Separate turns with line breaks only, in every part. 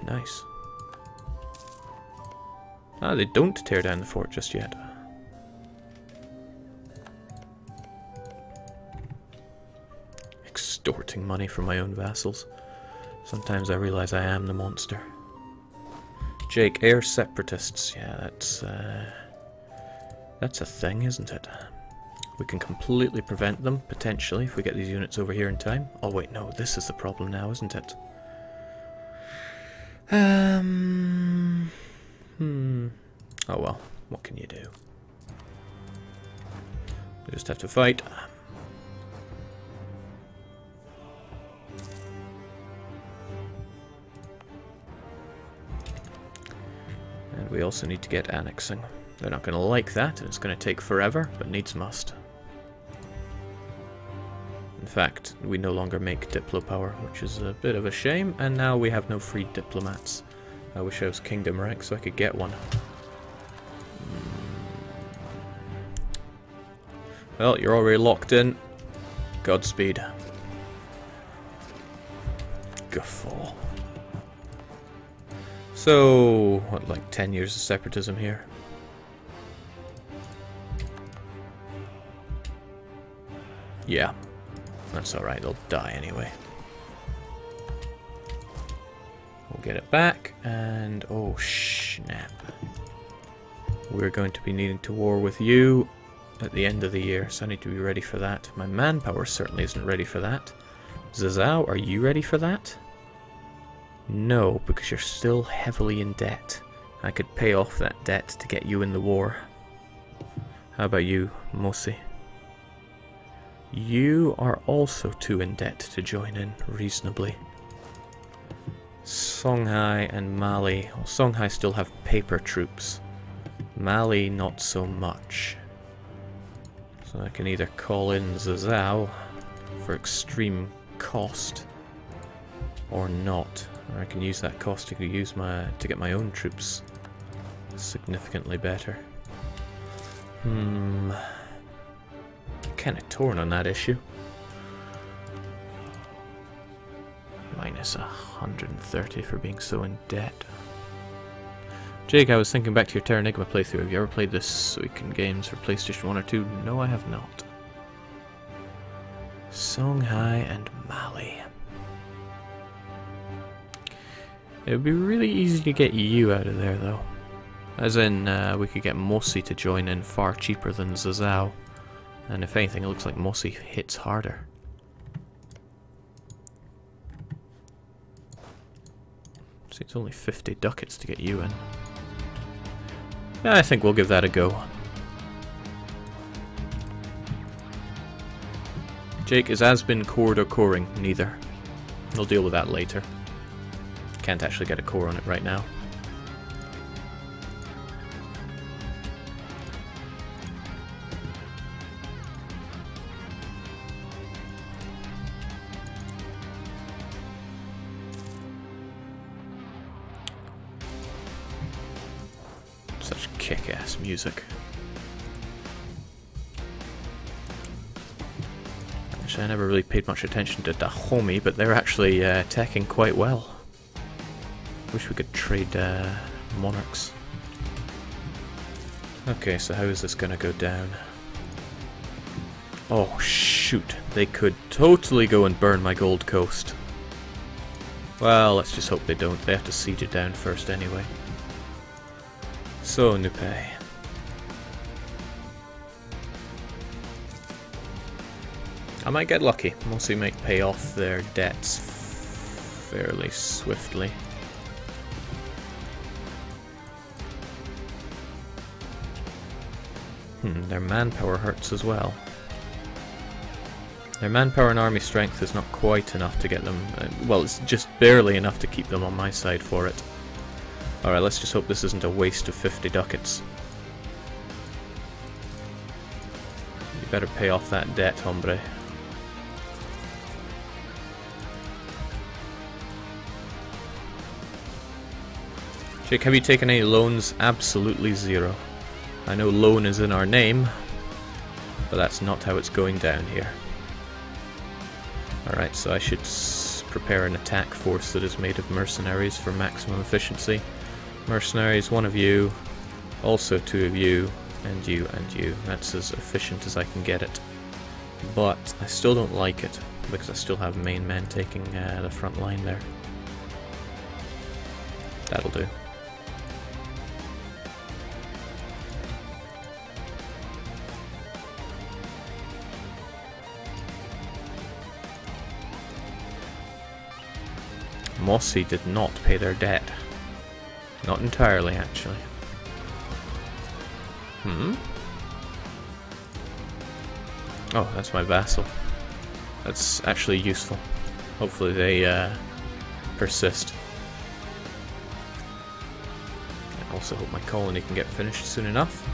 Nice. Ah, they don't tear down the fort just yet. Extorting money from my own vassals. Sometimes I realize I am the monster. Jake, air separatists. Yeah, that's a thing, isn't it? We can completely prevent them, potentially, if we get these units over here in time. Oh wait, no, this is the problem now, isn't it? Oh well, what can you do? We just have to fight. And we also need to get annexing. They're not going to like that, and it's going to take forever, but needs must. In fact, we no longer make Diplo power, which is a bit of a shame, and now we have no free diplomats. I wish I was Kingdom rank so I could get one. Well, you're already locked in. Godspeed. Guffaw. So, what, like 10 years of separatism here? Yeah. That's alright, they'll die anyway. We'll get it back, and oh snap. We're going to be needing to war with you at the end of the year, so I need to be ready for that. My manpower certainly isn't ready for that. Zazao, are you ready for that? No, because you're still heavily in debt. I could pay off that debt to get you in the war. How about you, Mosi? You are also too in debt to join in reasonably. Songhai and Mali. Well, Songhai still have paper troops. Mali not so much. So I can either call in Zazao for extreme cost or not. Or I can use that cost to get my own troops significantly better. Kind of torn on that issue. Minus 130 for being so in debt. Jake, I was thinking back to your Terra Enigma playthrough. Have you ever played this weekend games for PlayStation 1 or 2? No, I have not. Songhai and Mali. It would be really easy to get you out of there, though. As in, we could get Mosi to join in far cheaper than Zazao. And if anything, it looks like Mosi hits harder. See, it's only 50 ducats to get you in. Yeah, I think we'll give that a go. Jake, is Asbin cored or coring? Neither. We'll deal with that later. Can't actually get a core on it right now. Such kick-ass music. Actually, I never really paid much attention to Dahomey, but they're actually attacking quite well. Wish we could trade monarchs. Okay, so how is this gonna go down? Oh shoot, they could totally go and burn my Gold Coast. Well, let's just hope they don't. They have to siege it down first anyway. So, Nupe. I might get lucky. Mosi might pay off their debts fairly swiftly. Their manpower hurts as well. Their manpower and army strength is not quite enough to get them... well, it's just barely enough to keep them on my side for it. Alright, let's just hope this isn't a waste of 50 ducats. You better pay off that debt, hombre. Jake, have you taken any loans? Absolutely zero. I know loan is in our name, but that's not how it's going down here. Alright, so I should prepare an attack force that is made of mercenaries for maximum efficiency. Mercenaries, one of you, also two of you, and you, and you. That's as efficient as I can get it. But I still don't like it, because I still have main men taking the front line there. That'll do. Mossy did not pay their debt. Not entirely, actually. Oh, that's my vassal. That's actually useful. Hopefully they persist. I also hope my colony can get finished soon enough.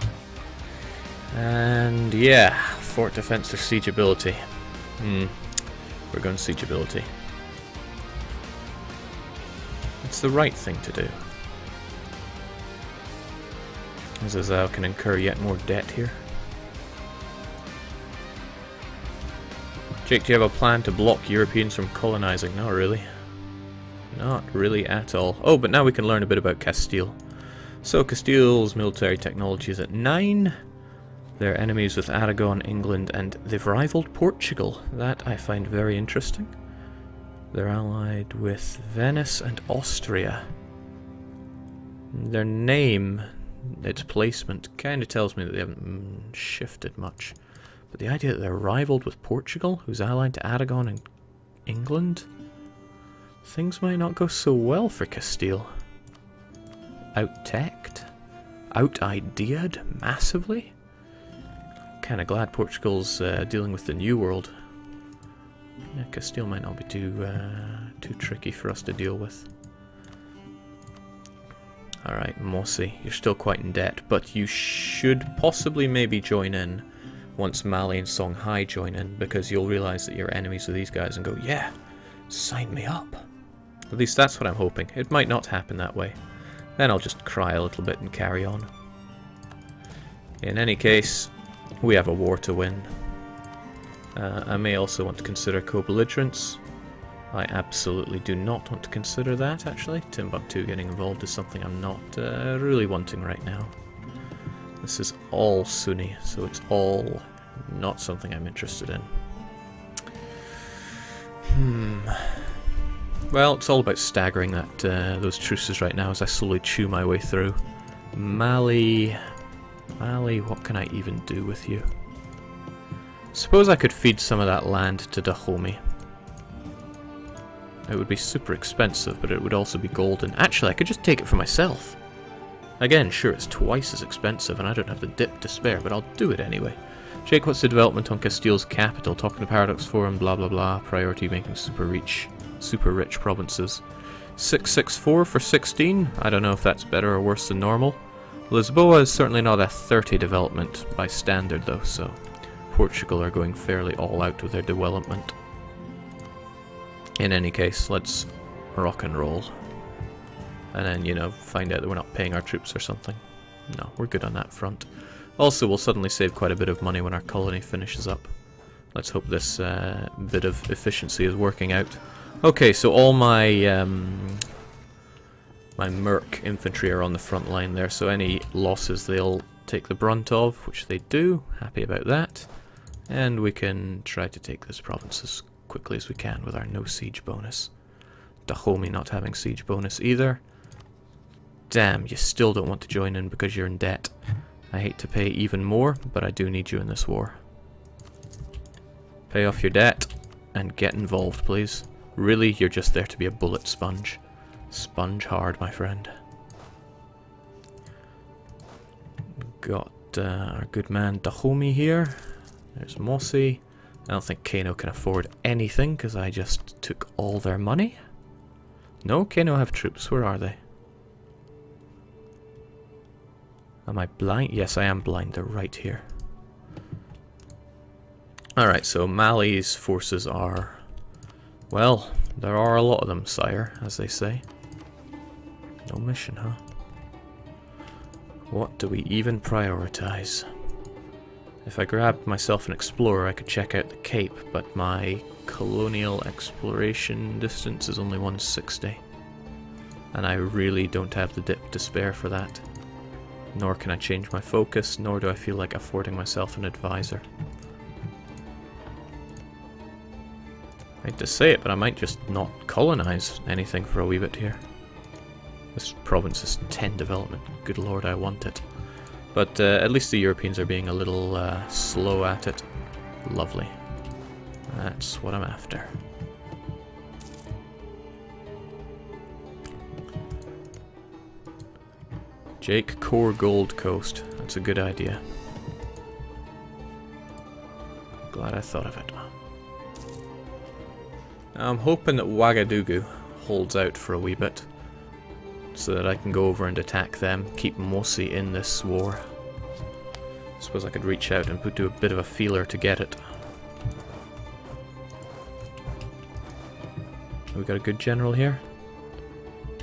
And yeah, fort defense or siege ability. We're going siege ability. It's the right thing to do. Vassal can incur yet more debt here. Jake, do you have a plan to block Europeans from colonizing? Not really. Not really at all. Oh, but now we can learn a bit about Castile. So Castile's military technology is at 9. They're enemies with Aragon, England, and they've rivaled Portugal. That I find very interesting. They're allied with Venice and Austria. Their name, its placement, kind of tells me that they haven't shifted much. But the idea that they're rivaled with Portugal, who's allied to Aragon and England, things might not go so well for Castile. Out-teched? Out-ideaed massively? Kinda glad Portugal's dealing with the New World. Yeah, Castile might not be too tricky for us to deal with. Alright, Mossy, you're still quite in debt, but you should possibly maybe join in once Mali and Songhai join in, because you'll realise that you're enemies with these guys and go, yeah, sign me up. At least that's what I'm hoping. It might not happen that way. Then I'll just cry a little bit and carry on. In any case, we have a war to win. I may also want to consider co-belligerence. I absolutely do not want to consider that, actually. Timbuktu getting involved is something I'm not really wanting right now. This is all Sunni, so it's all not something I'm interested in. Well, it's all about staggering that those truces right now as I slowly chew my way through. Mali, what can I even do with you? Suppose I could feed some of that land to Dahomey. It would be super expensive, but it would also be golden. Actually, I could just take it for myself. Again, sure, it's twice as expensive, and I don't have the dip to spare, but I'll do it anyway. Jake, what's the development on Castile's capital? Talking to Paradox Forum, blah blah blah. Priority making super rich provinces. 664 for 16. I don't know if that's better or worse than normal. Lisboa is certainly not a 30 development by standard, though, so Portugal are going fairly all out with their development. In any case, let's rock and roll. And then, you know, find out that we're not paying our troops or something. No, we're good on that front. Also, we'll suddenly save quite a bit of money when our colony finishes up. Let's hope this bit of efficiency is working out. Okay, so all my my merc infantry are on the front line there, so any losses they'll take the brunt of, which they do. Happy about that. And we can try to take this province as quickly as we can with our no siege bonus. Dahomey not having siege bonus either. Damn, you still don't want to join in because you're in debt. I hate to pay even more, but I do need you in this war. Pay off your debt and get involved, please. Really, you're just there to be a bullet sponge. Sponge hard, my friend. Got our good man Dahomey here. There's Mossy. I don't think Kano can afford anything because I just took all their money. No, Kano have troops. Where are they? Am I blind? Yes, I am blind. They're right here. Alright, so Mali's forces are... Well, there are a lot of them, sire, as they say. No mission, huh? What do we even prioritize? If I grabbed myself an explorer, I could check out the Cape, but my colonial exploration distance is only 160. And I really don't have the dip to spare for that. Nor can I change my focus, nor do I feel like affording myself an advisor. I hate to say it, but I might just not colonize anything for a wee bit here. This province is 10 development. Good lord, I want it. But at least the Europeans are being a little slow at it. Lovely. That's what I'm after. Jake, core Gold Coast. That's a good idea. Glad I thought of it. I'm hoping that Ouagadougou holds out for a wee bit, so that I can go over and attack them, keep Mosi in this war. I suppose I could reach out and do a bit of a feeler to get it. We got a good general here.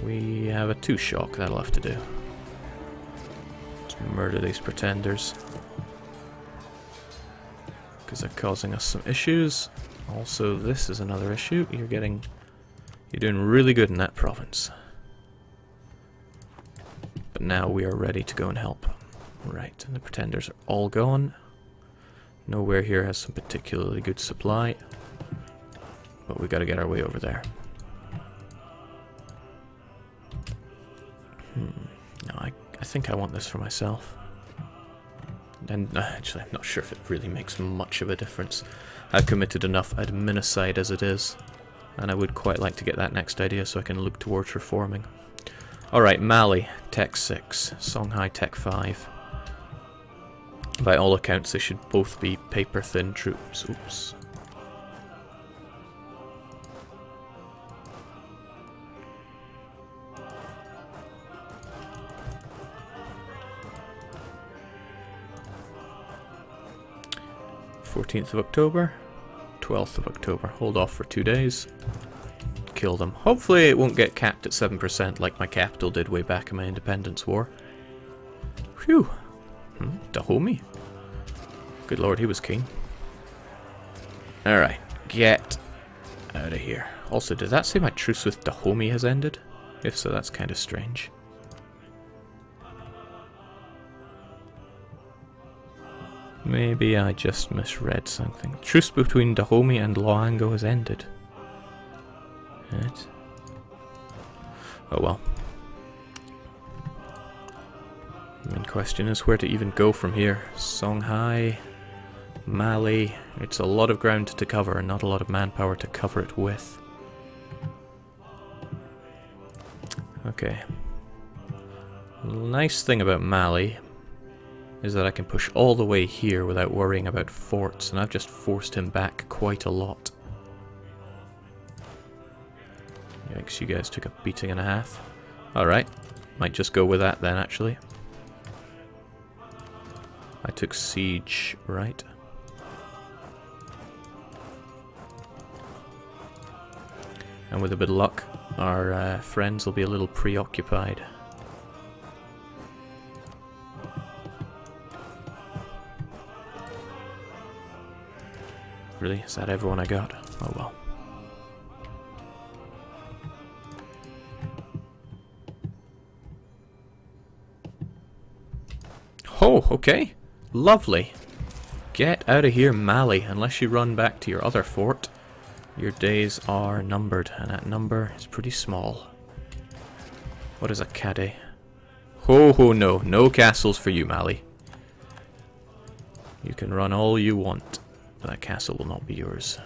We have a 2-shock, that'll have to do. Let's murder these pretenders, because they're causing us some issues. Also, this is another issue. You're doing really good in that province. But now we are ready to go and help. Right, and the pretenders are all gone. Nowhere here has some particularly good supply. But we gotta get our way over there. No, I think I want this for myself. And actually, I'm not sure if it really makes much of a difference. I've committed enough adminicide as it is, and I would quite like to get that next idea so I can look towards reforming. Alright, Mali, Tech 6, Songhai, Tech 5. By all accounts, they should both be paper-thin troops. Oops. "14th of October, 12th of October. Hold off for 2 days. Kill them. Hopefully it won't get capped at 7% like my capital did way back in my independence war. Phew. Dahomey. Good lord, he was king. Alright, get out of here. Also, did that say my truce with Dahomey has ended? If so, that's kind of strange. Maybe I just misread something. Truce between Dahomey and Loango has ended. Right. Oh well. The main question is where to even go from here. Songhai, Mali. It's a lot of ground to cover and not a lot of manpower to cover it with. Okay. Nice thing about Mali is that I can push all the way here without worrying about forts, and I've just forced him back quite a lot. Yikes, you guys took a beating and a half. Alright, might just go with that then, actually. I took siege, right? And with a bit of luck, our friends will be a little preoccupied. Really? Is that everyone I got? Oh well. Oh, okay. Lovely. Get out of here, Mali. Unless you run back to your other fort, your days are numbered, and that number is pretty small. What is a Cade? Ho ho no. No castles for you, Mali. You can run all you want. That castle will not be yours.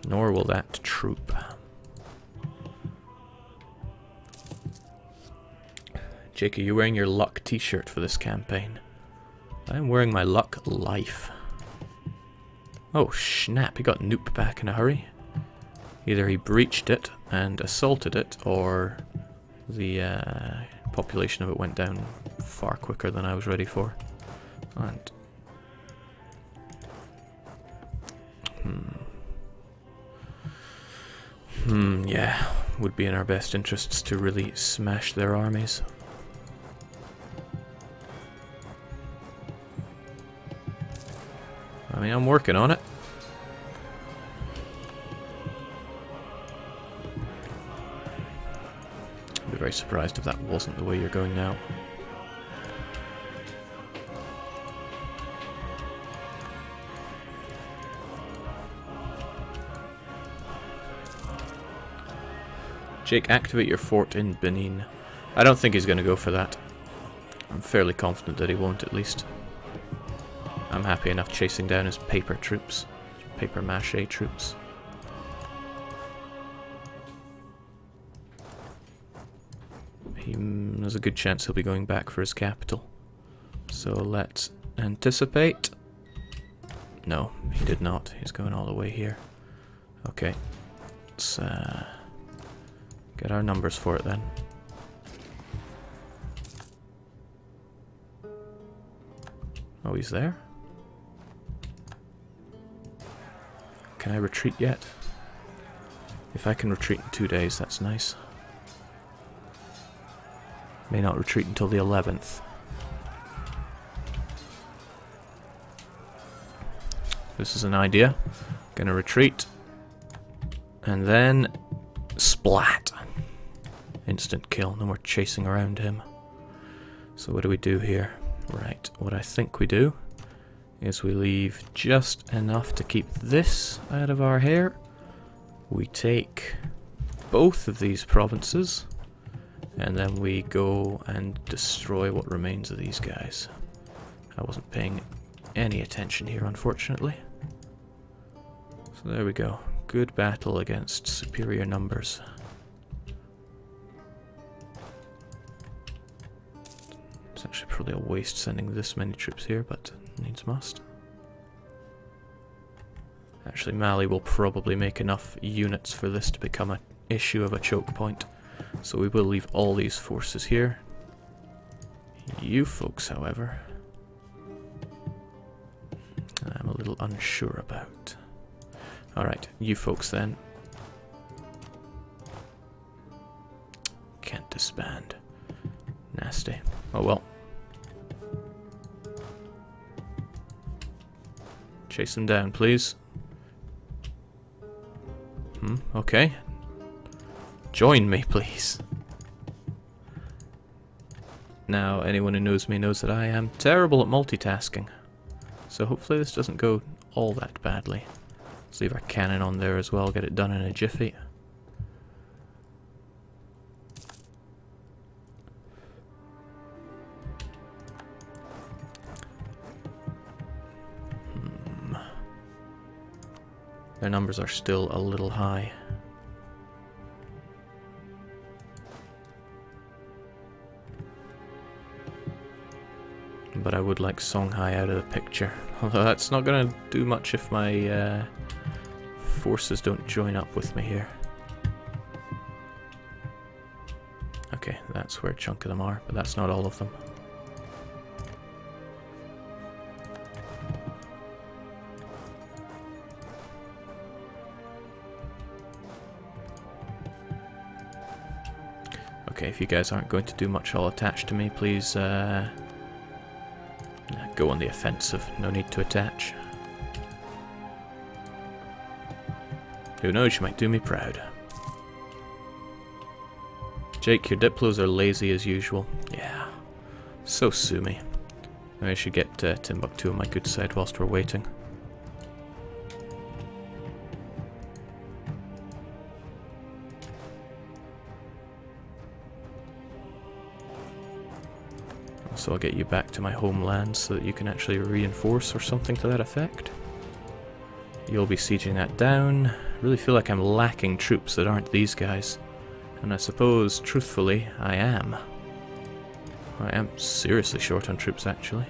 Nor will that troop. Jake, are you wearing your luck t-shirt for this campaign? I'm wearing my luck life. Oh snap, he got Noop back in a hurry. Either he breached it and assaulted it, or the population of it went down far quicker than I was ready for. And yeah, would be in our best interests to really smash their armies. I mean, I'm working on it. I'd be very surprised if that wasn't the way you're going now. Jake, activate your fort in Benin. I don't think he's going to go for that. I'm fairly confident that he won't, at least. I'm happy enough chasing down his paper troops. Paper mache troops. There's a good chance he'll be going back for his capital. So let's anticipate. No, he did not. He's going all the way here. Okay. Let's get our numbers for it then. Oh, he's there? Can I retreat yet? If I can retreat in 2 days, that's nice. May not retreat until the 11th. This is an idea. Gonna retreat. And then... splat! Instant kill. No more chasing around him. So what do we do here? Right, what I think we do is we leave just enough to keep this out of our hair. We take both of these provinces, and then we go and destroy what remains of these guys. I wasn't paying any attention here, unfortunately. So there we go. Good battle against superior numbers. It's actually probably a waste sending this many troops here, but needs must. Actually, Mali will probably make enough units for this to become an issue of a choke point. So we will leave all these forces here. You folks, however, I'm a little unsure about. Alright, you folks then. Can't disband. Nasty. Oh well. Chase them down, please. Okay. Join me, please. Now, anyone who knows me knows that I am terrible at multitasking. So hopefully this doesn't go all that badly. Let's leave our cannon on there as well, get it done in a jiffy. Their numbers are still a little high. But I would like Songhai out of the picture. Although that's not going to do much if my forces don't join up with me here. Okay, that's where a chunk of them are, but that's not all of them. Okay, if you guys aren't going to do much all attached to me, please go on the offensive. No need to attach. Who knows, you might do me proud. Jake, your Diplos are lazy as usual. Yeah, so sue me. I should get Timbuktu on my good side whilst we're waiting. So I'll get you back to my homeland so that you can actually reinforce or something to that effect. You'll be sieging that down. I really feel like I'm lacking troops that aren't these guys. And I suppose, truthfully, I am. I am seriously short on troops, actually.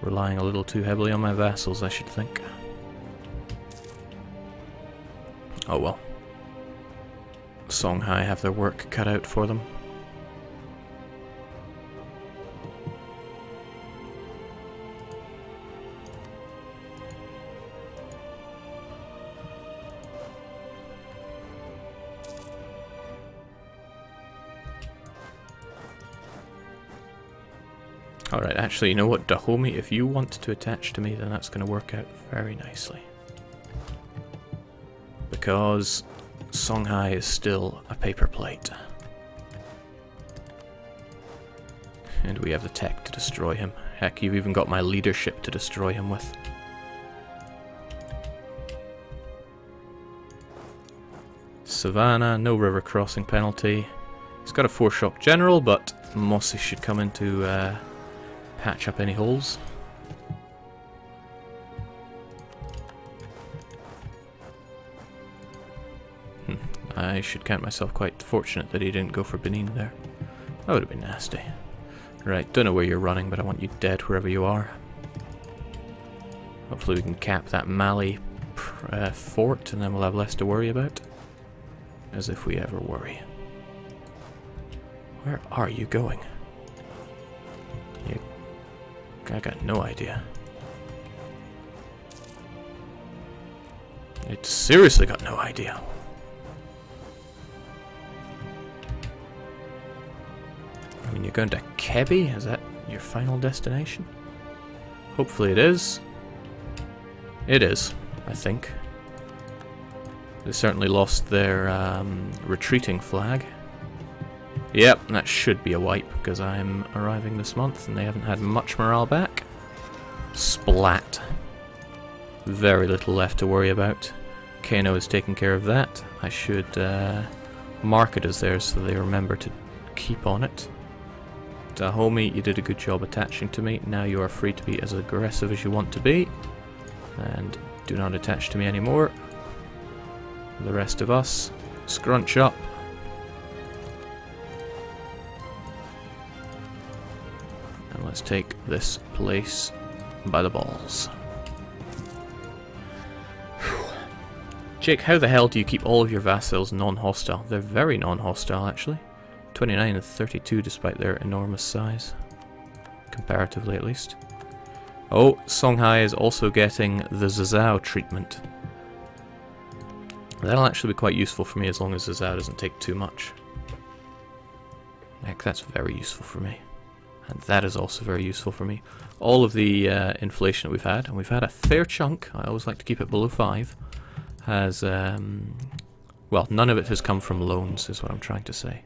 Relying a little too heavily on my vassals, I should think. Oh well. Songhai have their work cut out for them. Alright, actually, you know what, Dahomey, if you want to attach to me, then that's going to work out very nicely. Because Songhai is still a paper plate. And we have the tech to destroy him. Heck, you've even got my leadership to destroy him with. Savannah, no river crossing penalty. He's got a 4-shock general, but Mossy should come in to patch up any holes. I should count myself quite fortunate that he didn't go for Benin there. That would have been nasty. Right, don't know where you're running, but I want you dead wherever you are. Hopefully we can cap that Mali fort, and then we'll have less to worry about. As if we ever worry. Where are you going? I got no idea. I seriously got no idea. I mean, you're going to Kebi? Is that your final destination? Hopefully it is. It is, I think. They certainly lost their retreating flag. Yep, that should be a wipe, because I'm arriving this month and they haven't had much morale back. Splat. Very little left to worry about. Kano is taking care of that. I should mark it as theirs so they remember to keep on it. Dahomey, you did a good job attaching to me. Now you are free to be as aggressive as you want to be. And do not attach to me anymore. The rest of us, scrunch up. And let's take this place by the balls. Jake, how the hell do you keep all of your vassals non-hostile? They're very non-hostile, actually. 29 and 32 despite their enormous size. Comparatively, at least. Oh, Songhai is also getting the Zazao treatment. That'll actually be quite useful for me as long as Zazao doesn't take too much. Heck, that's very useful for me. And that is also very useful for me. All of the inflation that we've had, and we've had a fair chunk, I always like to keep it below 5, has, well, none of it has come from loans, is what I'm trying to say.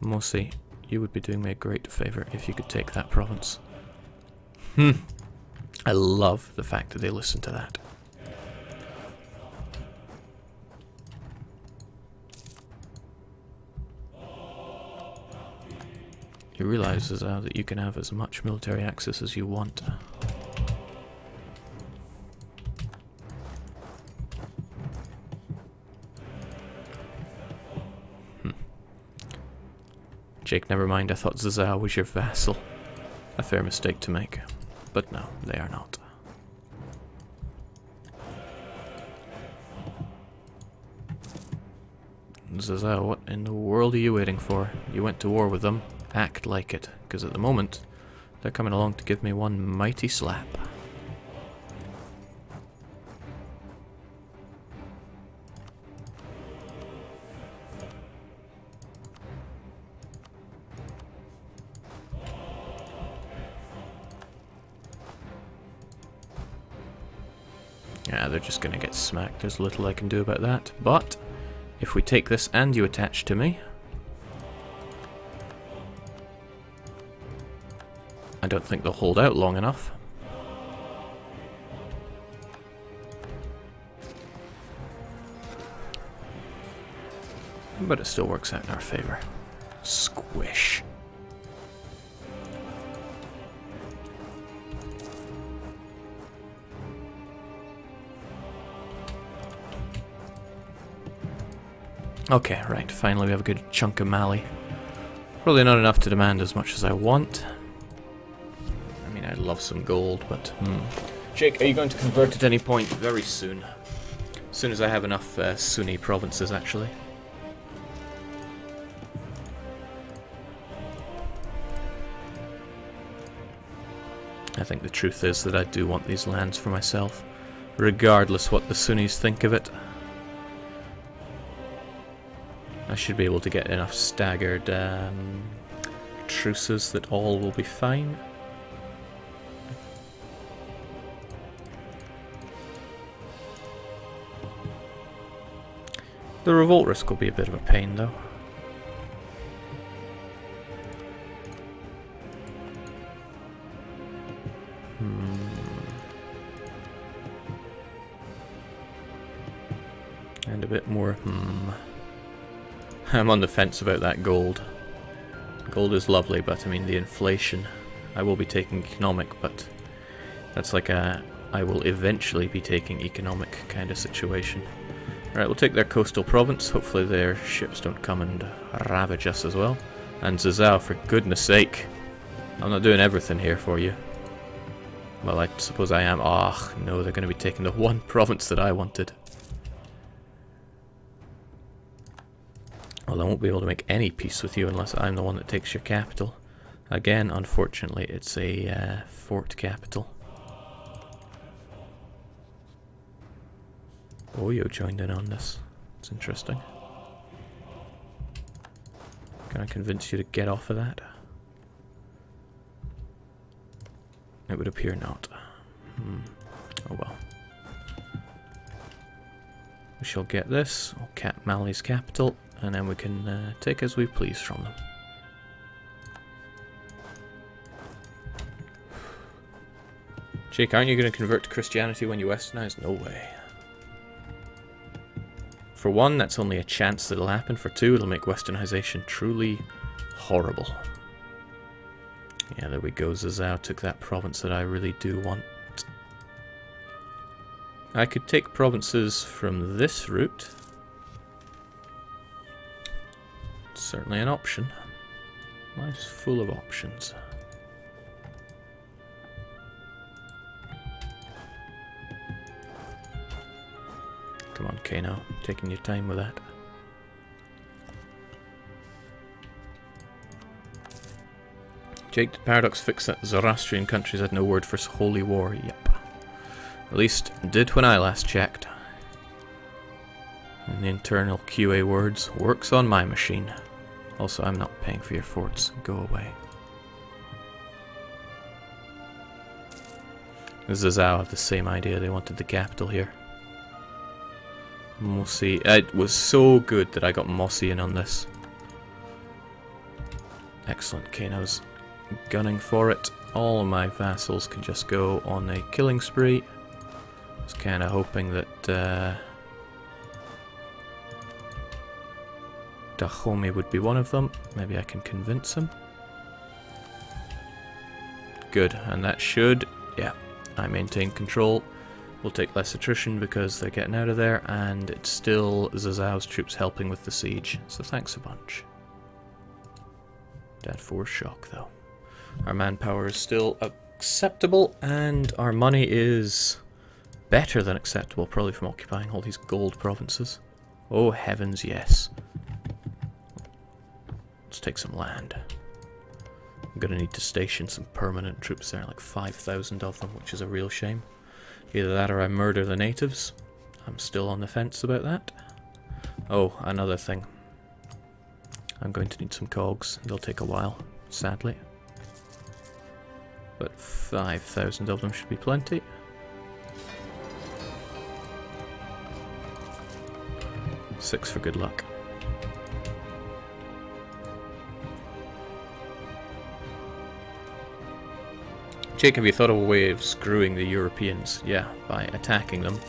Mossy, you would be doing me a great favour if you could take that province. I love the fact that they listen to that. You realise that you can have as much military access as you want. Jake, never mind, I thought Zazao was your vassal. A fair mistake to make. But no, they are not. Zazao, what in the world are you waiting for? You went to war with them. Act like it, because at the moment, they're coming along to give me one mighty slap. Yeah, they're just gonna get smacked. There's little I can do about that. But if we take this and you attach to me, I don't think they'll hold out long enough. But it still works out in our favor. Squish. Okay, right, finally we have a good chunk of Mali. Probably not enough to demand as much as I want. I mean, I'd love some gold, but... Jake, are you going to convert at any point? Very soon. As soon as I have enough Sunni provinces, actually. I think the truth is that I do want these lands for myself, regardless what the Sunnis think of it. I should be able to get enough staggered truces that all will be fine. The revolt risk will be a bit of a pain though. And a bit more, I'm on the fence about that gold. Gold is lovely, but I mean the inflation. I will be taking economic, but that's like a I will eventually be taking economic kind of situation. Alright, we'll take their coastal province. Hopefully their ships don't come and ravage us as well. And Zazao, for goodness sake. I'm not doing everything here for you. Well, I suppose I am. Oh, no, they're going to be taking the one province that I wanted. Well, I won't be able to make any peace with you unless I'm the one that takes your capital. Again, unfortunately, it's a fort capital. Oyo joined in on this. It's interesting. Can I convince you to get off of that? It would appear not. Oh well. We shall get this. We'll cap Mali's capital, and then we can take as we please from them. Jake, aren't you going to convert to Christianity when you westernize? No way. For one, that's only a chance that it'll happen. For two, it'll make westernization truly horrible. Yeah, there we go. Zazao took that province that I really do want. I could take provinces from this route. It's certainly an option. Life's full of options. Come on, Kano. Taking your time with that. Jake, did Paradox fix that Zoroastrian countries had no word for holy war? Yep. At least did when I last checked. And the internal QA words, works on my machine. Also, I'm not paying for your forts. Go away. Zazao have the same idea. They wanted the capital here. Mossy. It was so good that I got Mossy in on this. Excellent. Kano's gunning for it. All of my vassals can just go on a killing spree. I was kind of hoping that Dahomey would be one of them. Maybe I can convince him. Good, and that should, yeah, I maintain control. We'll take less attrition because they're getting out of there, and it's still Zazao's troops helping with the siege, so thanks a bunch. Dead for shock, though. Our manpower is still acceptable, and our money is better than acceptable, probably from occupying all these gold provinces. Oh heavens, yes. Let's take some land. I'm gonna need to station some permanent troops there, like 5,000 of them, which is a real shame. Either that or I murder the natives. I'm still on the fence about that. Oh, another thing. I'm going to need some cogs. They'll take a while, sadly. But 5,000 of them should be plenty. Six for good luck. Jake, have you thought of a way of screwing the Europeans? Yeah, by attacking them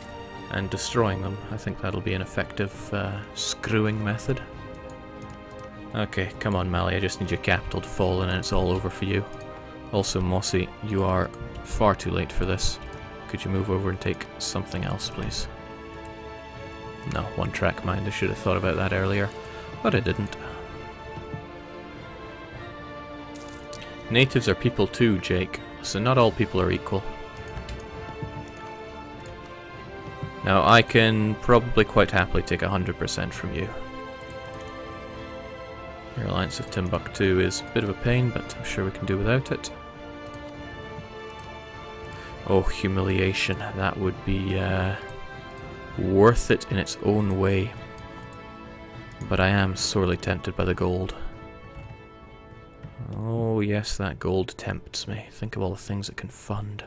and destroying them. I think that'll be an effective screwing method. Okay, come on Mali, I just need your capital to fall in and it's all over for you. Also Mossy, you are far too late for this. Could you move over and take something else, please? No, one track mind, I should have thought about that earlier, but I didn't. Natives are people too, Jake. So not all people are equal. Now I can probably quite happily take 100% from you. Your alliance of Timbuktu is a bit of a pain, but I'm sure we can do without it. Oh, humiliation. That would be worth it in its own way. But I am sorely tempted by the gold. Oh yes, that gold tempts me. Think of all the things it can fund.